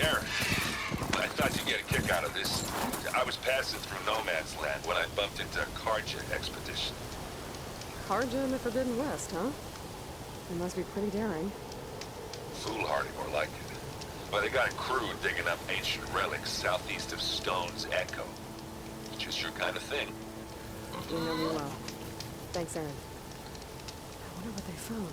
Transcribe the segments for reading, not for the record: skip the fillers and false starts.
Aaron, I thought you'd get a kick out of this. I was passing through No Man's Land when I bumped into a Karja expedition. Karja in the Forbidden West, huh? It must be pretty daring. Foolhardy, more like it. But they got a crew digging up ancient relics southeast of Stone's Echo. Just your kind of thing. You know me well. Thanks, Aaron. I wonder what they found.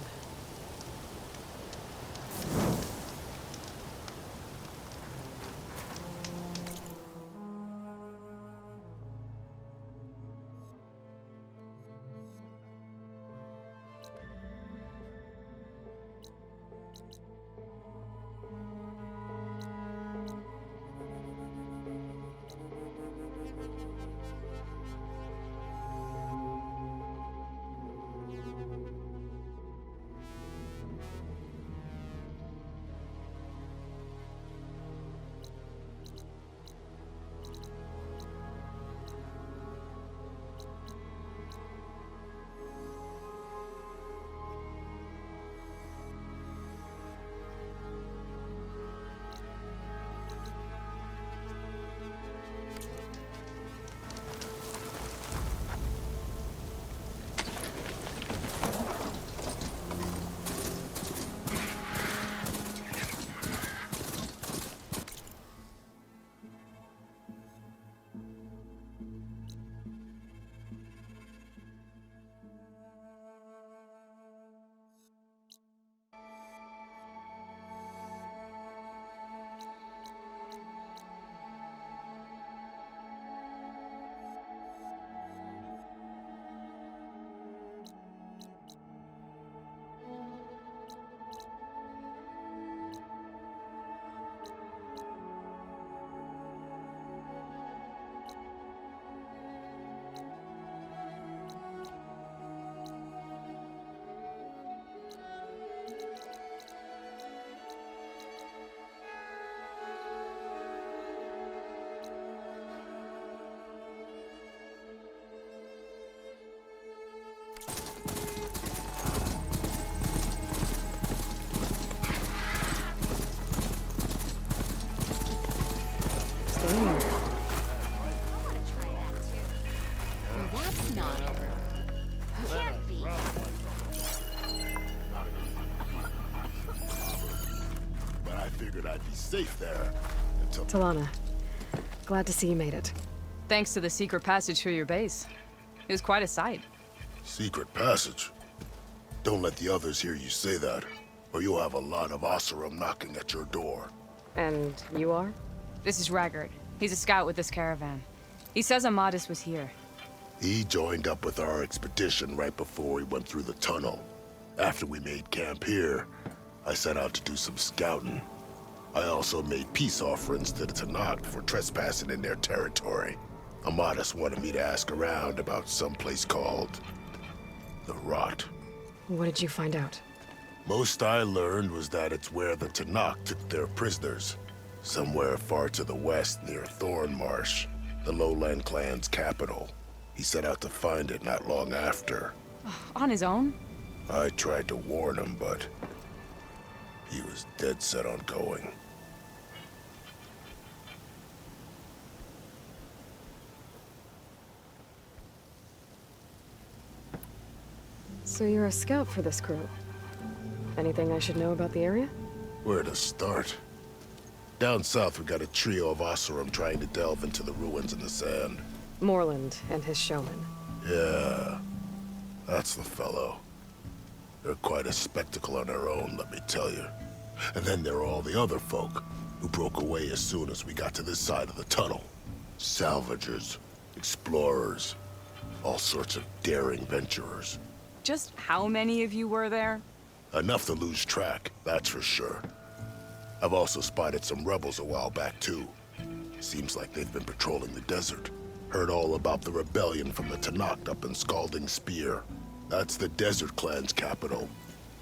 That's not over. Can't be. But I figured I'd be safe there until... Talana, glad to see you made it. Thanks to the secret passage through your base. It was quite a sight. Secret passage? Don't let the others hear you say that, or you'll have a lot of Oseram knocking at your door. And you are? This is Raggard. He's a scout with this caravan. He says Amadis was here. He joined up with our expedition right before we went through the tunnel. After we made camp here, I set out to do some scouting. I also made peace offerings to the Tenakth for trespassing in their territory. Amadis wanted me to ask around about some place called... the Rot. What did you find out? Most I learned was that it's where the Tenakth took their prisoners. Somewhere far to the west near Thornmarsh, the Lowland clan's capital. He set out to find it not long after. On his own? I tried to warn him, but he was dead set on going. So you're a scout for this crew. Anything I should know about the area? Where to start? Down south, we got a trio of Oseram trying to delve into the ruins in the sand. Moreland and his showman. Yeah, that's the fellow. They're quite a spectacle on their own, let me tell you. And then there are all the other folk, who broke away as soon as we got to this side of the tunnel. Salvagers, explorers, all sorts of daring venturers. Just how many of you were there? Enough to lose track, that's for sure. I've also spotted some rebels a while back, too. Seems like they've been patrolling the desert. Heard all about the rebellion from the Tenakth up in Scalding Spear. That's the Desert Clan's capital,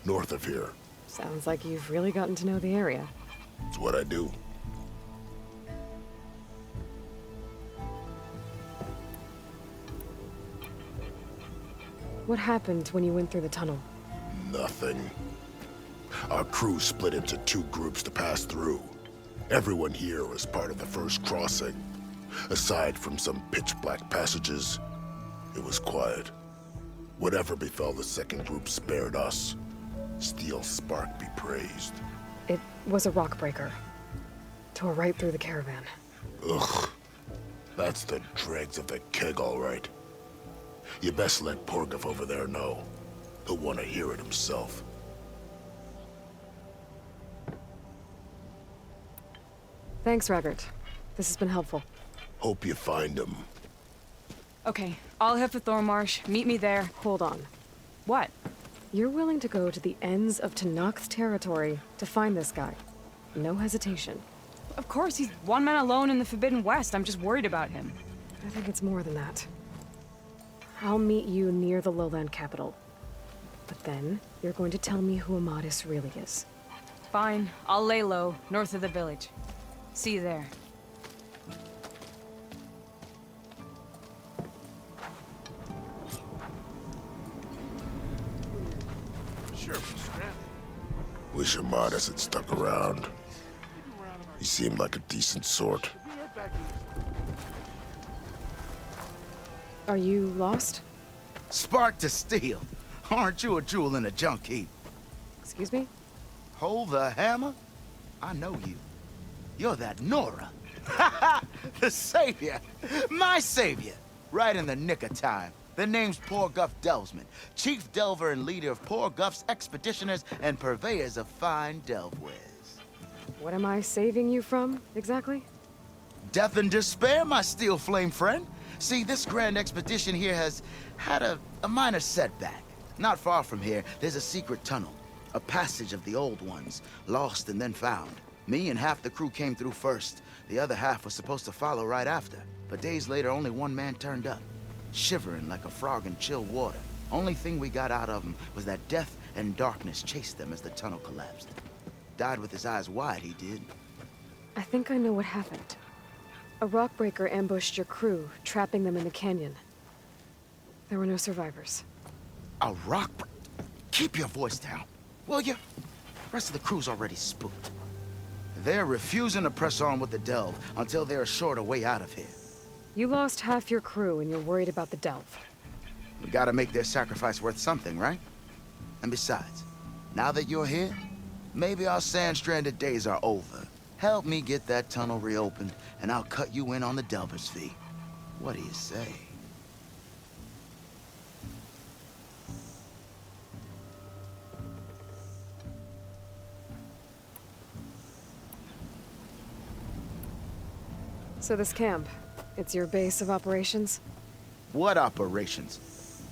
north of here. Sounds like you've really gotten to know the area. It's what I do. What happened when you went through the tunnel? Nothing. Our crew split into two groups to pass through. Everyone here was part of the first crossing. Aside from some pitch-black passages, it was quiet. Whatever befell the second group spared us. Steel Spark be praised. It was a rock breaker. Tore right through the caravan. Ugh. That's the dregs of the keg, all right. You best let Porgov over there know. He'll want to hear it himself. Thanks, Raggart. This has been helpful. Hope you find him. Okay, I'll head for Thornmarsh. Meet me there. Hold on. What? You're willing to go to the ends of Tenakth's territory to find this guy. No hesitation. Of course, he's one man alone in the Forbidden West. I'm just worried about him. I think it's more than that. I'll meet you near the lowland capital. But then, you're going to tell me who Amadis really is. Fine, I'll lay low, north of the village. See you there. Wish Amadis had stuck around. He seemed like a decent sort. Are you lost? Spark to steel. Aren't you a jewel in a junk heap? Excuse me? Hold the hammer? I know you. You're that Nora. The savior. My savior. Right in the nick of time. The name's Porguff Delvesman, chief delver and leader of Porguff's expeditioners and purveyors of fine delve wares. What am I saving you from, exactly? Death and despair, my steel flame friend. See, this grand expedition here has had a minor setback. Not far from here, there's a secret tunnel. A passage of the old ones, lost and then found. Me and half the crew came through first. The other half was supposed to follow right after. But days later, only one man turned up. Shivering like a frog in chill water. Only thing we got out of him was that death and darkness chased them as the tunnel collapsed. Died with his eyes wide, he did. I think I know what happened. A rockbreaker ambushed your crew, trapping them in the canyon. There were no survivors. A rock... Keep your voice down, will you? Rest of the crew's already spooked. They're refusing to press on with the delve until they're assured a way out of here. You lost half your crew and you're worried about the delve. We gotta make their sacrifice worth something, right? And besides, now that you're here, maybe our sand-stranded days are over. Help me get that tunnel reopened, and I'll cut you in on the delver's fee. What do you say? So this camp, it's your base of operations? What operations?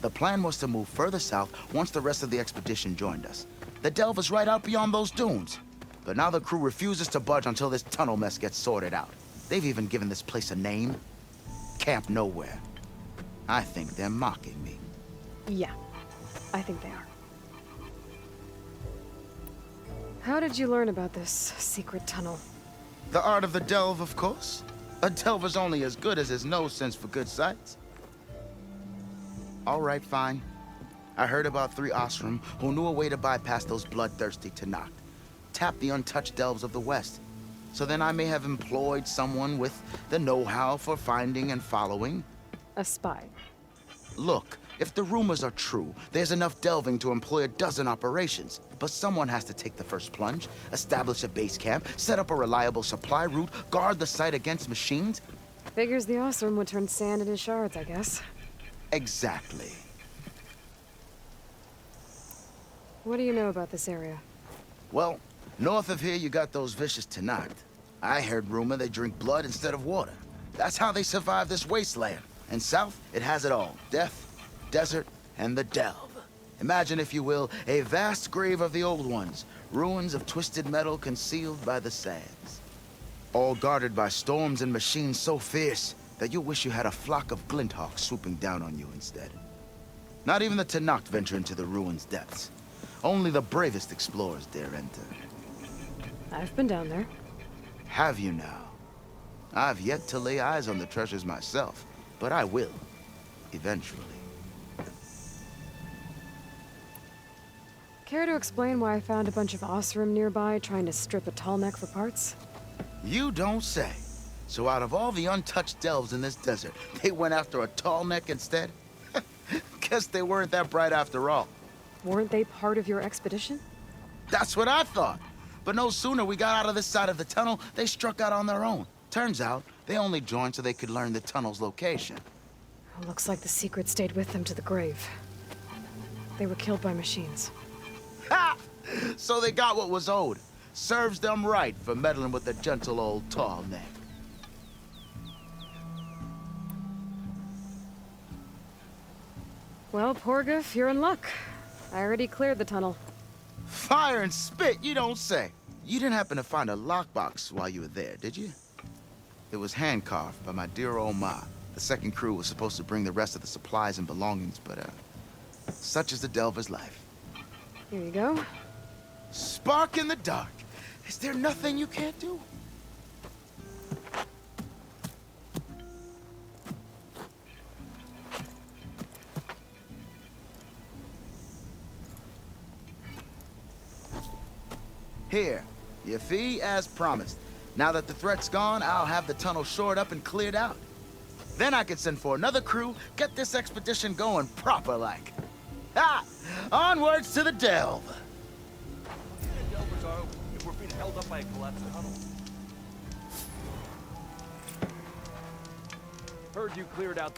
The plan was to move further south once the rest of the expedition joined us. The delve is right out beyond those dunes. But now the crew refuses to budge until this tunnel mess gets sorted out. They've even given this place a name. Camp Nowhere. I think they're mocking me. Yeah, I think they are. How did you learn about this secret tunnel? The art of the delve, of course. A delver's only as good as his nose sense for good sights. All right, fine. I heard about 3 Osram who knew a way to bypass those bloodthirsty Tenakth. Tap the untouched delves of the West. So then I may have employed someone with the know-how for finding and following. A spy. Look, if the rumors are true, there's enough delving to employ a dozen operations. But someone has to take the first plunge, establish a base camp, set up a reliable supply route, guard the site against machines. Figures the Osram would turn sand into shards, I guess. Exactly. What do you know about this area? Well, north of here you got those vicious Tenakth. I heard rumor they drink blood instead of water. That's how they survive this wasteland. And south, it has it all. Death, desert, and the delve. Imagine, if you will, a vast grave of the old ones. Ruins of twisted metal concealed by the sands. All guarded by storms and machines so fierce that you wish you had a flock of glinthawks swooping down on you instead. Not even the Tenakth venture into the ruins' depths. Only the bravest explorers dare enter. I've been down there. Have you now? I've yet to lay eyes on the treasures myself, but I will. Eventually. Care to explain why I found a bunch of Osram nearby trying to strip a tall neck for parts? You don't say. So out of all the untouched delves in this desert, they went after a tall neck instead? Guess they weren't that bright after all. Weren't they part of your expedition? That's what I thought. But no sooner we got out of this side of the tunnel, they struck out on their own. Turns out, they only joined so they could learn the tunnel's location. Looks like the secret stayed with them to the grave. They were killed by machines. Ha! So they got what was owed. Serves them right for meddling with the gentle old tall neck. Well, Porgif, you're in luck. I already cleared the tunnel. Fire and spit, you don't say. You didn't happen to find a lockbox while you were there, did you? It was hand-carved by my dear old ma. The second crew was supposed to bring the rest of the supplies and belongings, but, such is the Delver's life. Here you go. Spark in the dark. Is there nothing you can't do? Here, your fee as promised. Now that the threat's gone, I'll have the tunnel shored up and cleared out. Then I can send for another crew, get this expedition going proper-like. Ha! Onwards to the delve! Delvers are open if we're being held up by a collapsed tunnel. Heard you cleared out.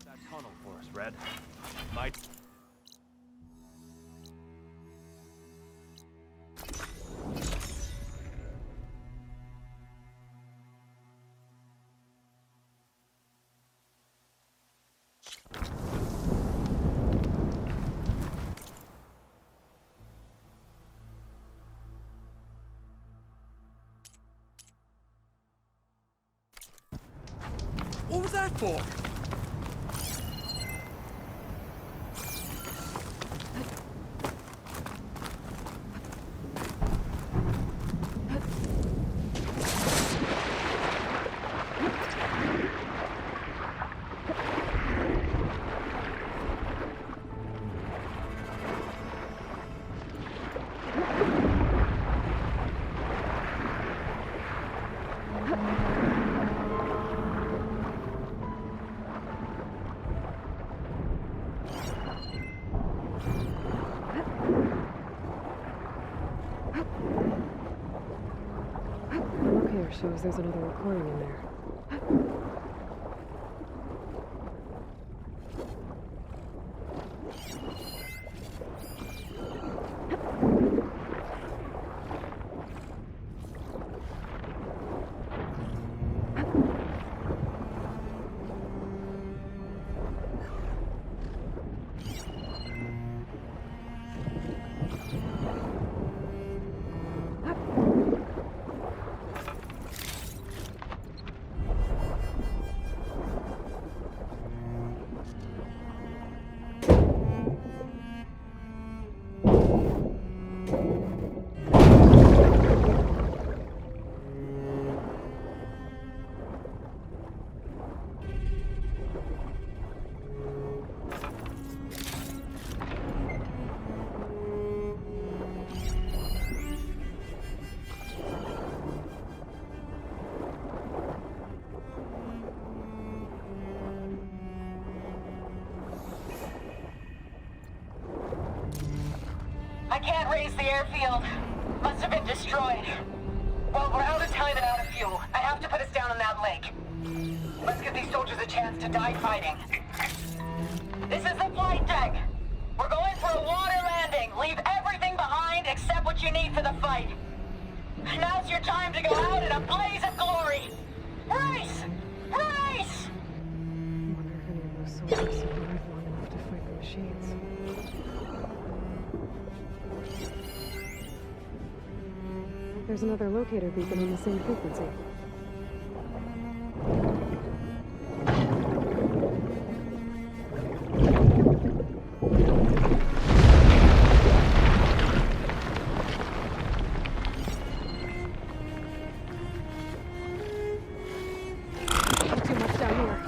That tunnel for us, Red. Might. What was that for? shows there's another recording in there. I can't raise the airfield. Must have been destroyed. Well, we're out of time and out of fuel. I have to put us down on that lake. Let's give these soldiers a chance to die fighting. This is the flight deck. We're going for a water landing. Leave everything behind except what you need for the fight. Now's your time to go out in a blaze of glory. Race! Race! I wonder if any of those soldiers survived long enough to fight the machines. There's another locator beacon on the same frequency. Not too much down here.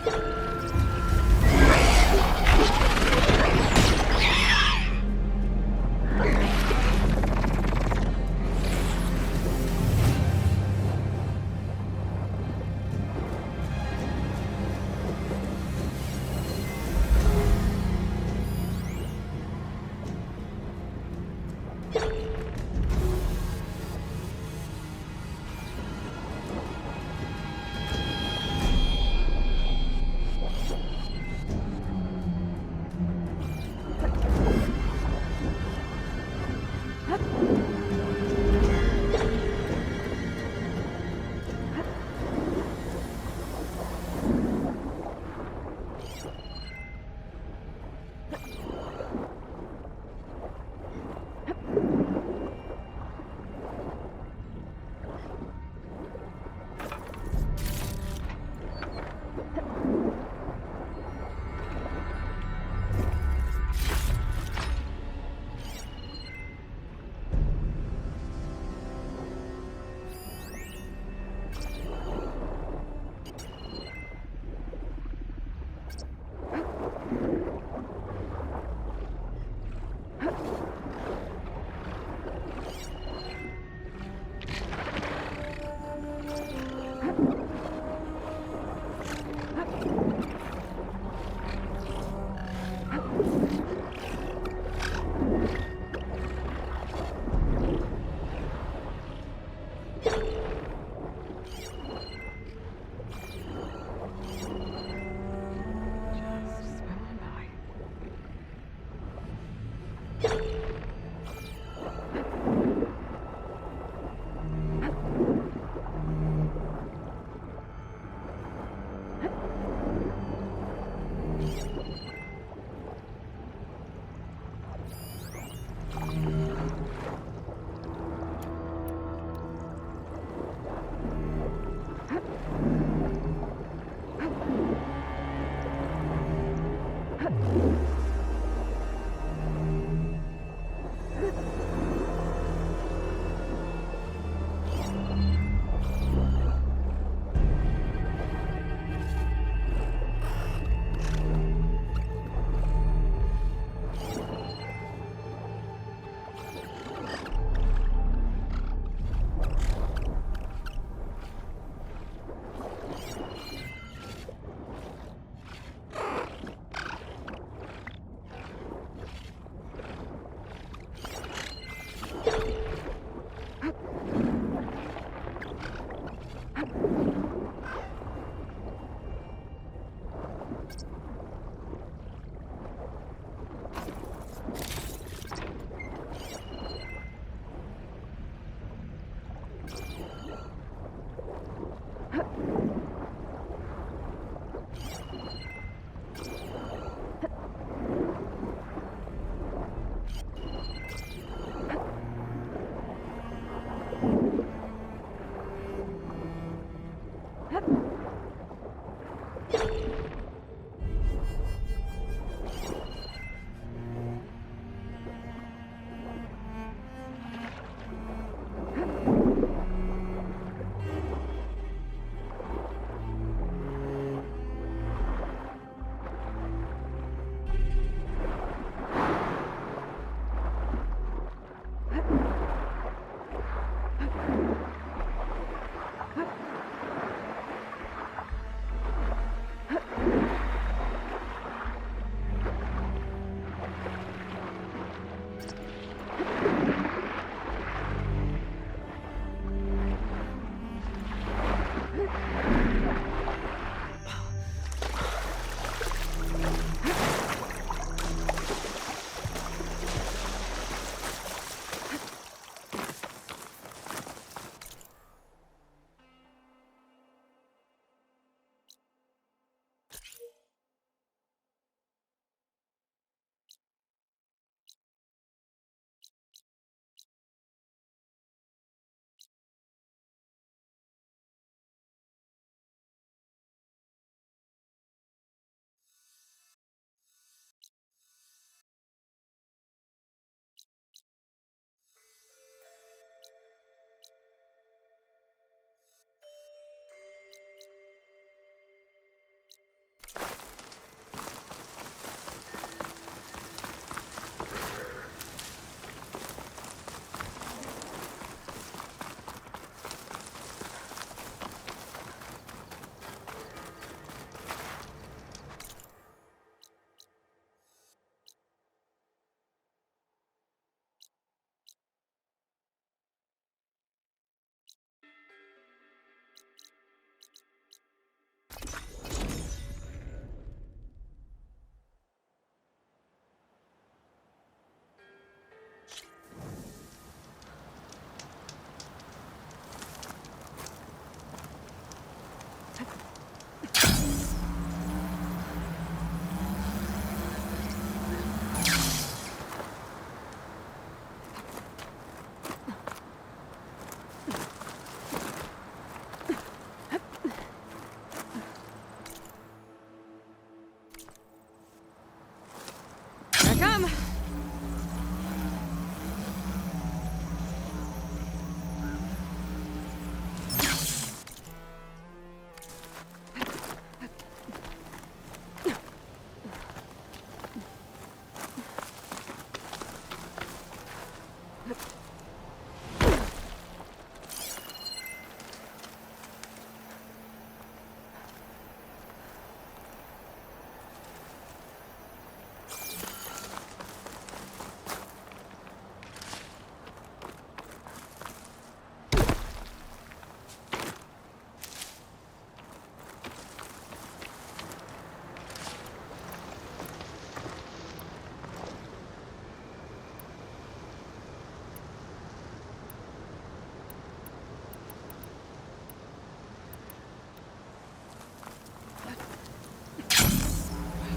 him!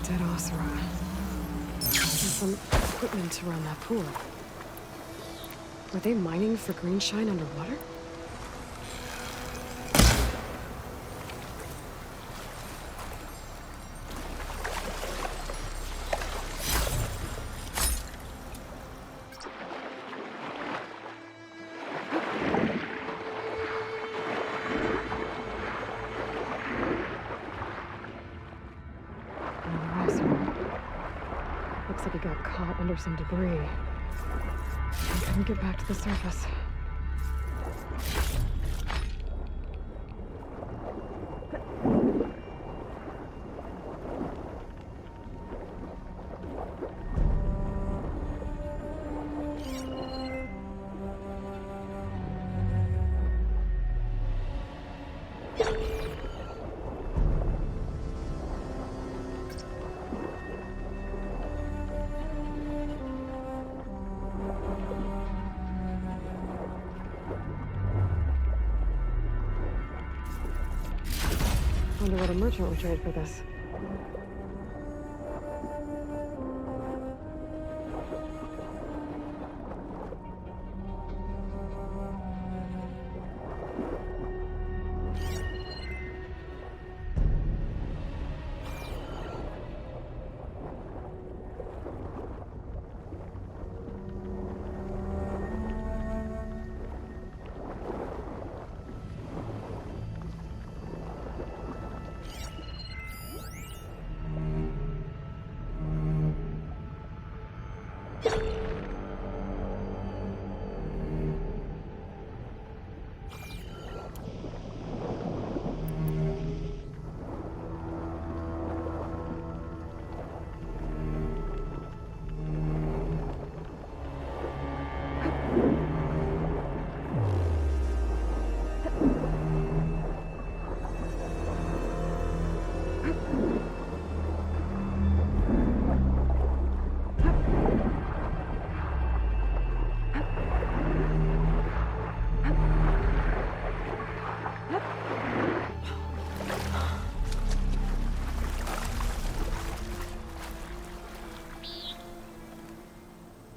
Dead Oseram. There's some equipment around that pool. Were they mining for greenshine underwater? Looks like he got caught under some debris. And couldn't get back to the surface. Wonder what a merchant would trade for this.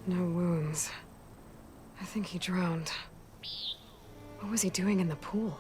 No wounds. I think he drowned. What was he doing in the pool?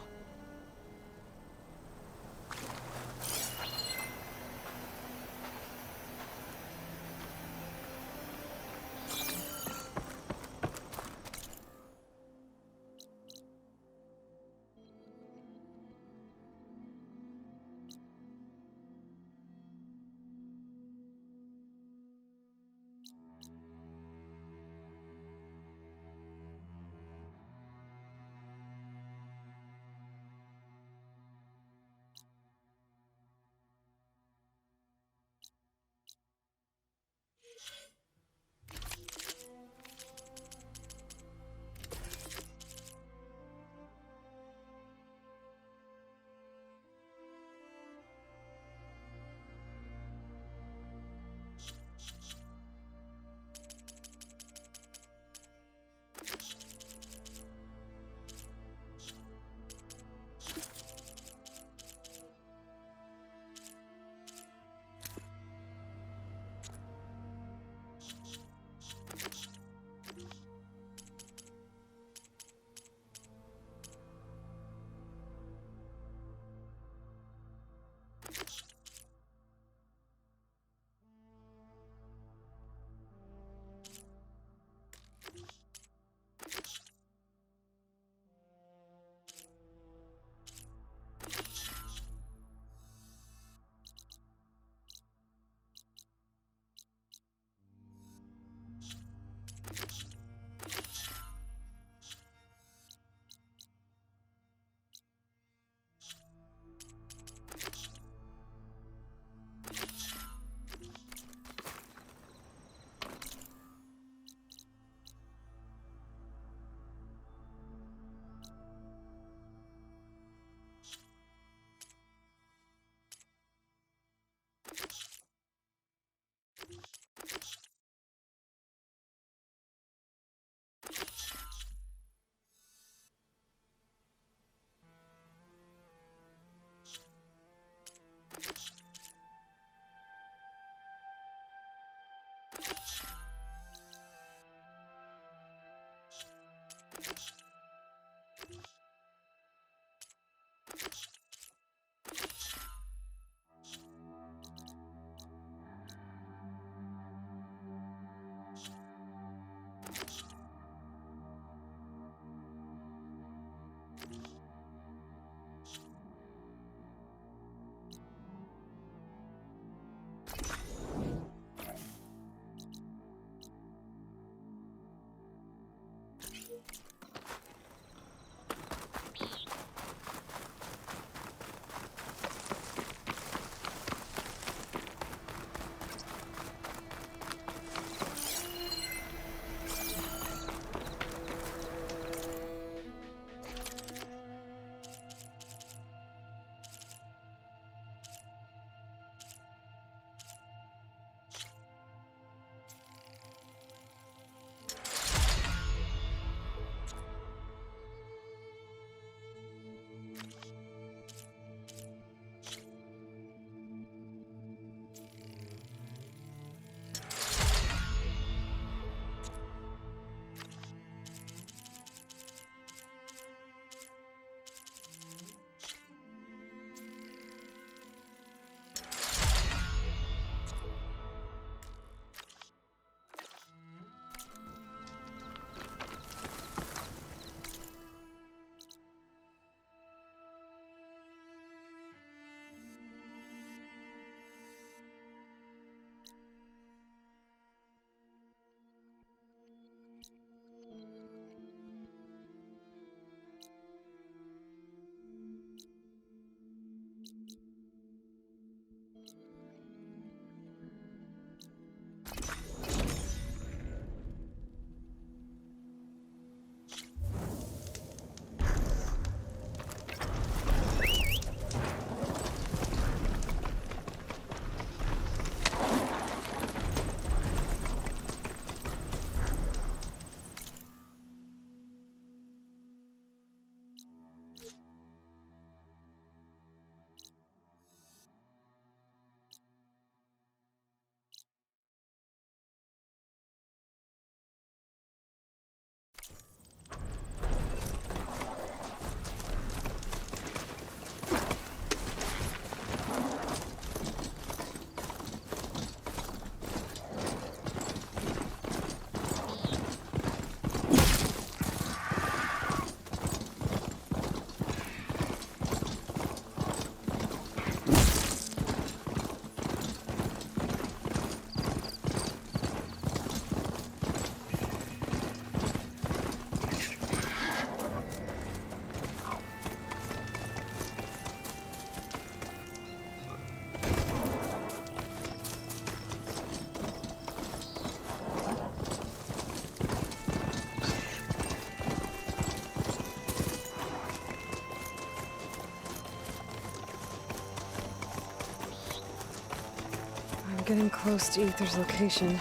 getting close to Ether's location.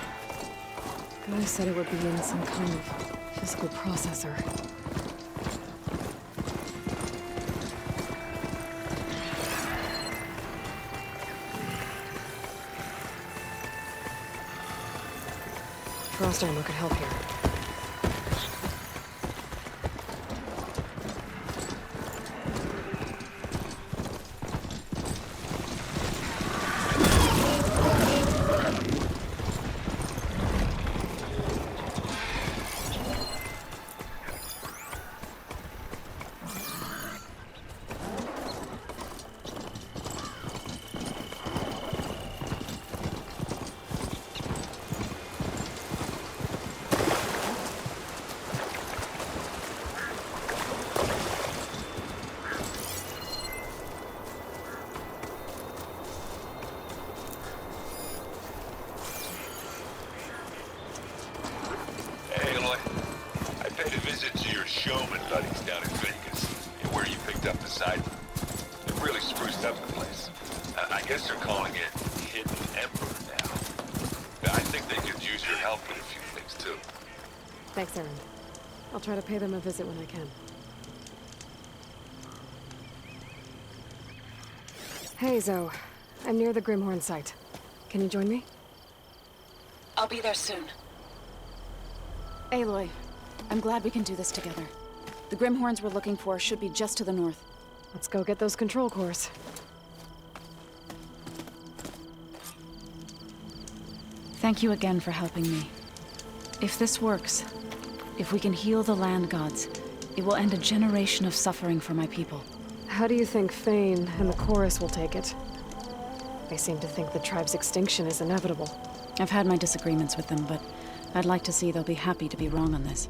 Guy said it would be in some kind of physical processor. Frost ammo could help here. Hey, Aloy. I paid a visit to your showman buddies down in Vegas, where you picked up the side. They've really spruced up the place. I guess they're calling it Hidden Emperor now. I think they could use your help with a few things, too. Thanks, Aaron. I'll try to pay them a visit when I can. Hey, Zoe. I'm near the Grimhorn site. Can you join me? I'll be there soon. Aloy, I'm glad we can do this together. The Grimhorns we're looking for should be just to the north. Let's go get those control cores. Thank you again for helping me. If this works, if we can heal the land gods, it will end a generation of suffering for my people. How do you think Fane and the Chorus will take it? They seem to think the tribe's extinction is inevitable. I've had my disagreements with them, but I'd like to see they'll be happy to be wrong on this.